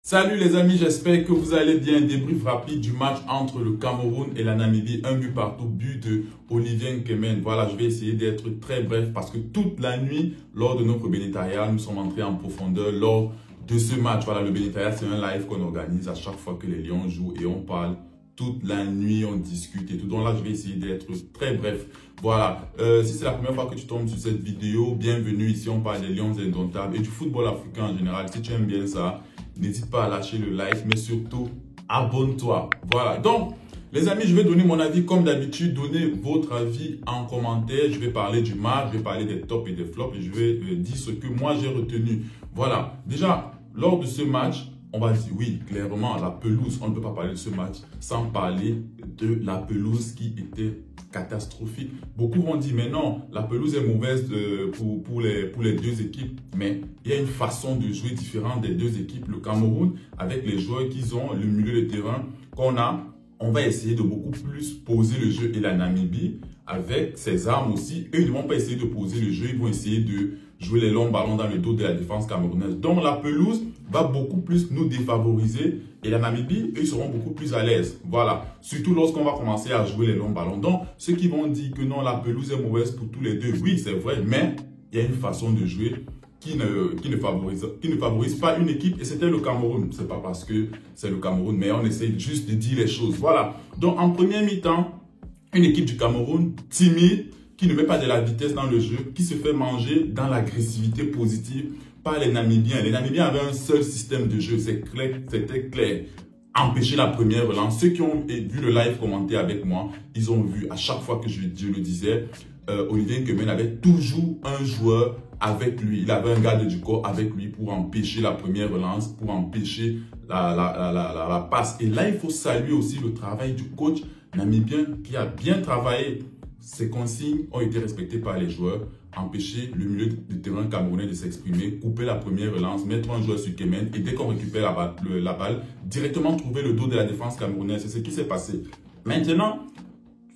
Salut les amis, j'espère que vous allez bien. Débrief rapide du match entre le Cameroun et la Namibie. Un but partout, but de Olivier Nkemen. Voilà, je vais essayer d'être très bref parce que toute la nuit, lors de notre bénétariat, nous sommes entrés en profondeur lors de ce match. Voilà, le bénétariat, c'est un live qu'on organise à chaque fois que les Lions jouent et on parle toute la nuit, on discute et tout. Donc là, je vais essayer d'être très bref. Voilà, si c'est la première fois que tu tombes sur cette vidéo, bienvenue. Ici, on parle des Lions indomptables et du football africain en général. Si tu aimes bien ça, n'hésite pas à lâcher le like, mais surtout, abonne-toi. Voilà, donc, les amis, je vais donner mon avis comme d'habitude. Donnez votre avis en commentaire. Je vais parler du match, je vais parler des tops et des flops et je vais dire ce que moi j'ai retenu. Voilà, déjà, lors de ce match, on va dire, oui, clairement, la pelouse, on ne peut pas parler de ce match sans parler de la pelouse qui était catastrophique. Beaucoup vont dire, mais non, la pelouse est mauvaise pour les deux équipes. Mais il y a une façon de jouer différente des deux équipes. Le Cameroun, avec les joueurs qu'ils ont, le milieu de terrain qu'on a, on va essayer de beaucoup plus poser le jeu. Et la Namibie, avec ses armes aussi, eux, ils ne vont pas essayer de poser le jeu, ils vont essayer de jouer les longs ballons dans le dos de la défense camerounaise. Donc la pelouse va beaucoup plus nous défavoriser et la Namibie, eux, ils seront beaucoup plus à l'aise. Voilà, surtout lorsqu'on va commencer à jouer les longs ballons. Donc ceux qui vont dire que non, la pelouse est mauvaise pour tous les deux, oui, c'est vrai, mais il y a une façon de jouer qui ne favorise pas une équipe et c'était le Cameroun. C'est pas parce que c'est le Cameroun, mais on essaie juste de dire les choses. Voilà, donc en première mi-temps, une équipe du Cameroun timide, qui ne met pas de la vitesse dans le jeu, qui se fait manger dans l'agressivité positive par les Namibiens. Les Namibiens avaient un seul système de jeu, c'était clair. Empêcher la première relance. Ceux qui ont vu le live commenter avec moi, ils ont vu à chaque fois que je le disais, Olivier Nkemen avait toujours un joueur avec lui. Il avait un garde du corps avec lui pour empêcher la première relance, pour empêcher la passe. Et là, il faut saluer aussi le travail du coach namibien qui a bien travaillé. Ces consignes ont été respectées par les joueurs. Empêcher le milieu de terrain camerounais de s'exprimer, couper la première relance, mettre un joueur sur Kemen et dès qu'on récupère la balle, directement trouver le dos de la défense camerounaise. C'est ce qui s'est passé. Maintenant,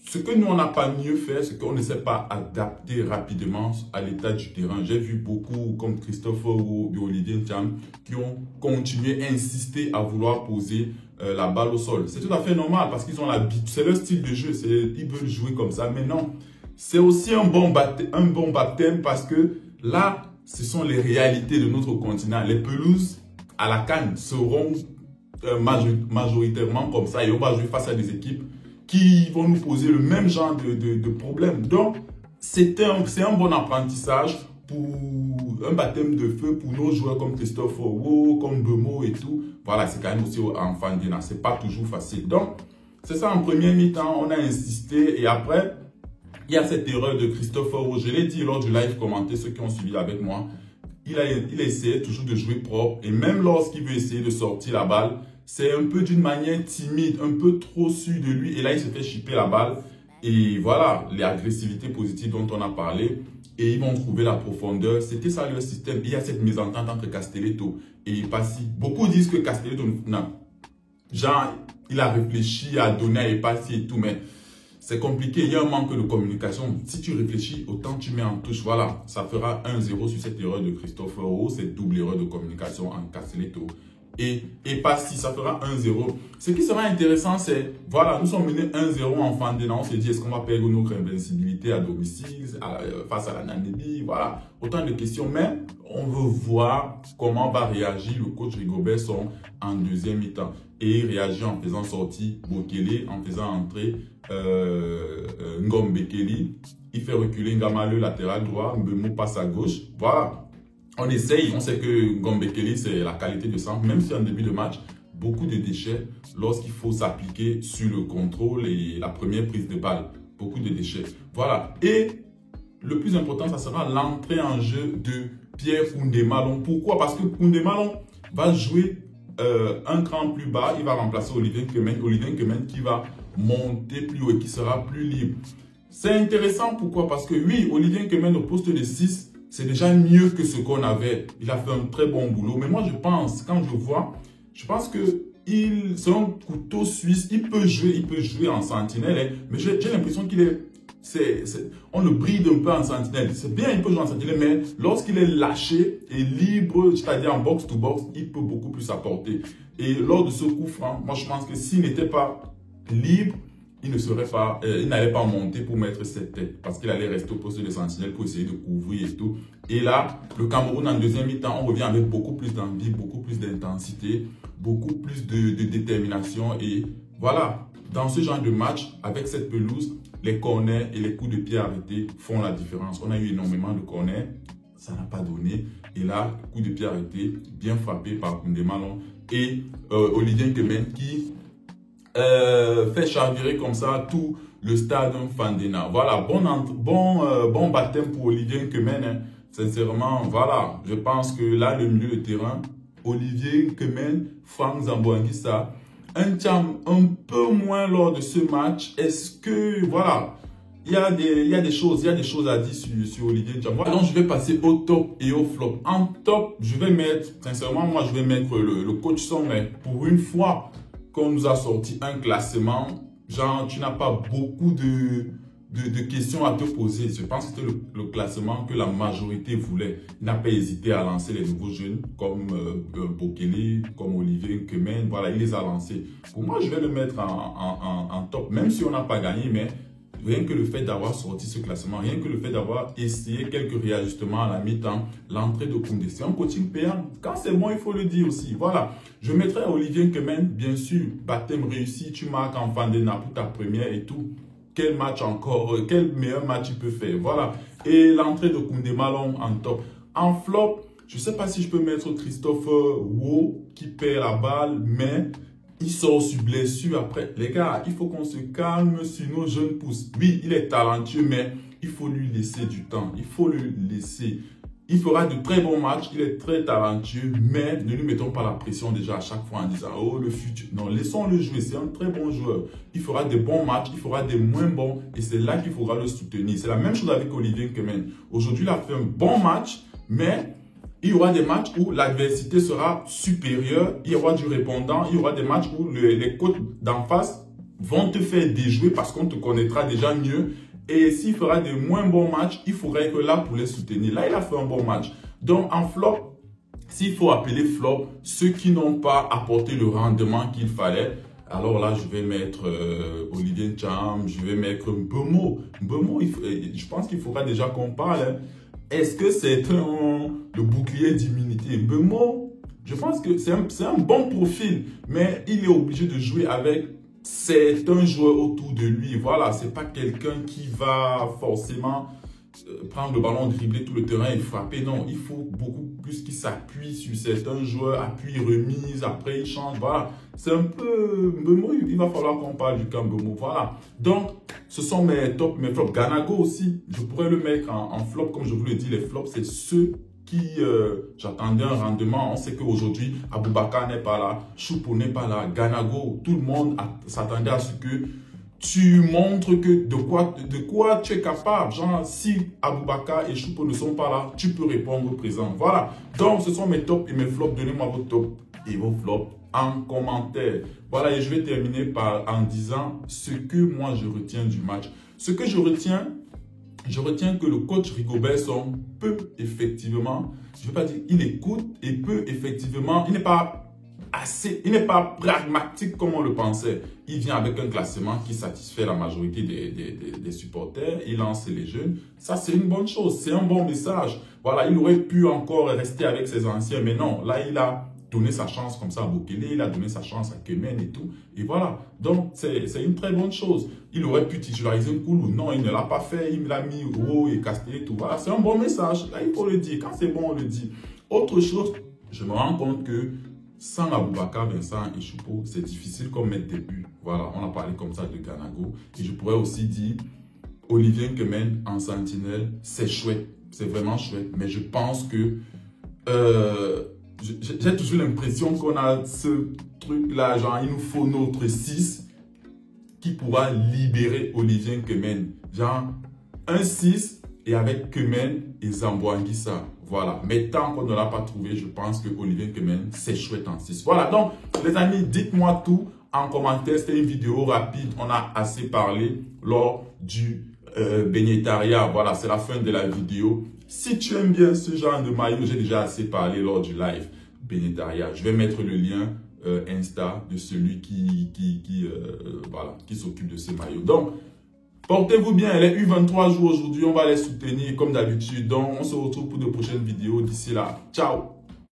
ce que nous, on n'a pas mieux fait, c'est qu'on ne s'est pas adapté rapidement à l'état du terrain. J'ai vu beaucoup, comme Christophe ou Olivier Ncham, qui ont continué à insister à vouloir poser la balle au sol. C'est tout à fait normal parce qu'ils ont l'habitude, c'est leur style de jeu, ils veulent jouer comme ça. Mais non, c'est aussi un bon baptême parce que là, ce sont les réalités de notre continent. Les pelouses à la CAN seront majoritairement comme ça et on va jouer face à des équipes qui vont nous poser le même genre de problème. Donc, c'est un bon apprentissage pour un baptême de feu pour nos joueurs comme Christophe Owo, comme Bemo et tout. Voilà, c'est quand même aussi en Fandina. C'est pas toujours facile. Donc, c'est ça en première mi-temps, on a insisté et après, il y a cette erreur de Christophe Owo. Je l'ai dit lors du live commenté, ceux qui ont suivi avec moi. Il a essayé toujours de jouer propre et même lorsqu'il veut essayer de sortir la balle, c'est un peu d'une manière timide, un peu trop sûr de lui. Et là, il se fait chipper la balle. Et voilà, les agressivités positives dont on a parlé. Et ils vont trouver la profondeur. C'était ça leur système. Il y a cette mésentente entre Castelletto et Epassi. Beaucoup disent que Castelletto, non. Genre, il a réfléchi à donner à Epassi et tout, mais c'est compliqué. Il y a un manque de communication. Si tu réfléchis, autant tu mets en touche. Voilà, ça fera 1-0 sur cette erreur de Christophe Owo, cette double erreur de communication entre Castelletto et pas si ça fera 1-0. Ce qui sera intéressant, c'est, voilà, nous sommes menés 1-0 en Fandena. On se dit, est-ce qu'on va perdre notre invincibilité à domicile, face à la Namibie? Voilà, autant de questions. Mais on veut voir comment va réagir le coach Rigobert Song en deuxième mi-temps. Et il réagit en faisant sortir Bokele, en faisant entrer Ngombekeli. Il fait reculer Ngama le latéral droit, Mbemo passe à gauche. Voilà. On essaye, on sait que Ngombekeli, c'est la qualité de centre, même si en début de match, beaucoup de déchets lorsqu'il faut s'appliquer sur le contrôle et la première prise de balle. Beaucoup de déchets. Voilà. Et le plus important, ça sera l'entrée en jeu de Pierre Koundé Malong. Pourquoi? Parce que Koundé Malong va jouer un cran plus bas. Il va remplacer Olivier Nkemen. Olivier Nkemen qui va monter plus haut et qui sera plus libre. C'est intéressant. Pourquoi? Parce que oui, Olivier Nkemen au poste de 6, c'est déjà mieux que ce qu'on avait. Il a fait un très bon boulot. Mais moi, je pense, quand je vois, je pense que c'est un couteau suisse. Il peut jouer en sentinelle. Mais j'ai l'impression qu'il est on le bride un peu en sentinelle. C'est bien, il peut jouer en sentinelle, mais lorsqu'il est lâché et libre, c'est-à-dire en box-to-box, il peut beaucoup plus apporter. Et lors de ce coup franc, moi je pense que s'il n'était pas libre, il n'allait pas monter pour mettre cette tête parce qu'il allait rester au poste de sentinelle pour essayer de couvrir et tout. Et là, le Cameroun en deuxième mi-temps, on revient avec beaucoup plus d'envie, beaucoup plus d'intensité, beaucoup plus de détermination. Et voilà, dans ce genre de match, avec cette pelouse, les corners et les coups de pied arrêtés font la différence. On a eu énormément de corners, ça n'a pas donné. Et là, coup de pied arrêté, bien frappé par Koundé Malone et Olivier Nkemen qui fait chavirer comme ça tout le stade Fandena. Voilà, bon baptême pour Olivier Nkemen. Hein. Sincèrement, voilà, je pense que là, le milieu de terrain, Olivier Nkemen, Franck Zamboanguissa, un peu moins lors de ce match. Est-ce que, voilà, il y a des choses à dire sur Olivier Nkemen. Voilà, donc je vais passer au top et au flop. En top, je vais mettre, sincèrement, moi, je vais mettre le coach Sommet. Pour une fois qu'on nous a sorti un classement, genre, tu n'as pas beaucoup de questions à te poser. Je pense que c'était le classement que la majorité voulait. Il n'a pas hésité à lancer les nouveaux jeunes comme Bokele, comme Olivier Nkemen. Voilà, il les a lancés. Pour moi, je vais le mettre en top, même si on n'a pas gagné, mais rien que le fait d'avoir sorti ce classement, rien que le fait d'avoir essayé quelques réajustements à la mi-temps, l'entrée de Koundé, c'est un coaching payant. Quand c'est bon, il faut le dire aussi. Voilà. Je mettrai Olivier Nkemen, bien sûr, baptême réussi, tu marques en Fandena pour ta première et tout. Quel match encore, quel meilleur match il peut faire. Voilà. Et l'entrée de Koundé Malone en top. En flop, je ne sais pas si je peux mettre Christophe Wo qui perd la balle, mais il sort sur blessure après. Les gars, il faut qu'on se calme sur nos jeunes pousses. Oui, il est talentueux, mais il faut lui laisser du temps. Il faut le laisser. Il fera de très bons matchs. Il est très talentueux, mais ne lui mettons pas la pression déjà à chaque fois en disant « Oh, le futur ». Non, laissons-le jouer. C'est un très bon joueur. Il fera des bons matchs, il fera des moins bons. Et c'est là qu'il faudra le soutenir. C'est la même chose avec Olivier Nkemen. Aujourd'hui, il a fait un bon match, mais il y aura des matchs où l'adversité sera supérieure, il y aura du répondant, il y aura des matchs où les coachs d'en face vont te faire déjouer parce qu'on te connaîtra déjà mieux. Et s'il fera de moins bons matchs, il faudrait être là pour les soutenir. Là, il a fait un bon match. Donc, en flop, s'il faut appeler flop, ceux qui n'ont pas apporté le rendement qu'il fallait, alors là, je vais mettre Olivier Ncham, je vais mettre Mbeumo. Mbeumo, je pense qu'il faudra déjà qu'on parle. Hein. Est-ce que c'est le bouclier d'immunité? Mbeumo, je pense que c'est un bon profil, mais il est obligé de jouer avec certains joueurs autour de lui. Voilà, c'est pas quelqu'un qui va forcément prendre le ballon, dribbler tout le terrain et frapper. Non, il faut beaucoup plus qu'il s'appuie sur certains joueurs, appui, remise, après il change. Voilà, c'est un peu Mbeumo, il va falloir qu'on parle du camp Mbeumo. Voilà, donc ce sont mes tops, mes flops. Ganago aussi, je pourrais le mettre en flop, comme je vous l'ai dit, les flops, c'est ceux qui j'attendais un rendement. On sait qu'aujourd'hui, Aboubakar n'est pas là, Choupo n'est pas là, Ganago, tout le monde s'attendait à ce que tu montres que de quoi tu es capable. Genre, si Aboubakar et Choupo ne sont pas là, tu peux répondre au présent. Voilà. Donc, ce sont mes tops et mes flops. Donnez-moi vos tops et vos flops en commentaire. Voilà, et je vais terminer en disant ce que moi je retiens du match. Ce que je retiens que le coach Rigobert Song peut effectivement, je ne vais pas dire il écoute et peut effectivement, il n'est pas pragmatique comme on le pensait. Il vient avec un classement qui satisfait la majorité des supporters. Il lance les jeunes. Ça, c'est une bonne chose. C'est un bon message. Voilà, il aurait pu encore rester avec ses anciens, mais non. Là, il a donné sa chance comme ça à Bokele, il a donné sa chance à Kemen et tout. Et voilà. Donc, c'est une très bonne chose. Il aurait pu titulariser Nkoulou. Non, il ne l'a pas fait. Il l'a mis haut et Castel et tout. Voilà, c'est un bon message. Là, il faut le dire. Quand c'est bon, on le dit. Autre chose, je me rends compte que sans Aboubakar, Vincent et Choupo, c'est difficile comme mettre des buts. Voilà, on a parlé comme ça de Ganago. Et je pourrais aussi dire, Olivier Nkemen en sentinelle, c'est chouette. C'est vraiment chouette. Mais je pense que j'ai toujours l'impression qu'on a ce truc-là, genre il nous faut notre 6 qui pourra libérer Olivier Nkemen. Genre un 6 et avec Kemen et Zamboanguissa. Voilà, mais tant qu'on ne l'a pas trouvé, je pense que Olivier Nkemen, c'est chouette en 6. Voilà, donc les amis, dites-moi tout en commentaire. C'était une vidéo rapide, on a assez parlé lors du Benetaria. Voilà, c'est la fin de la vidéo. Si tu aimes bien ce genre de maillot, j'ai déjà assez parlé lors du live Benetaria. Je vais mettre le lien Insta de celui qui s'occupe de ces maillots. Donc, portez-vous bien. Les U23 jouent aujourd'hui. On va les soutenir comme d'habitude. Donc, on se retrouve pour de prochaines vidéos. D'ici là, ciao!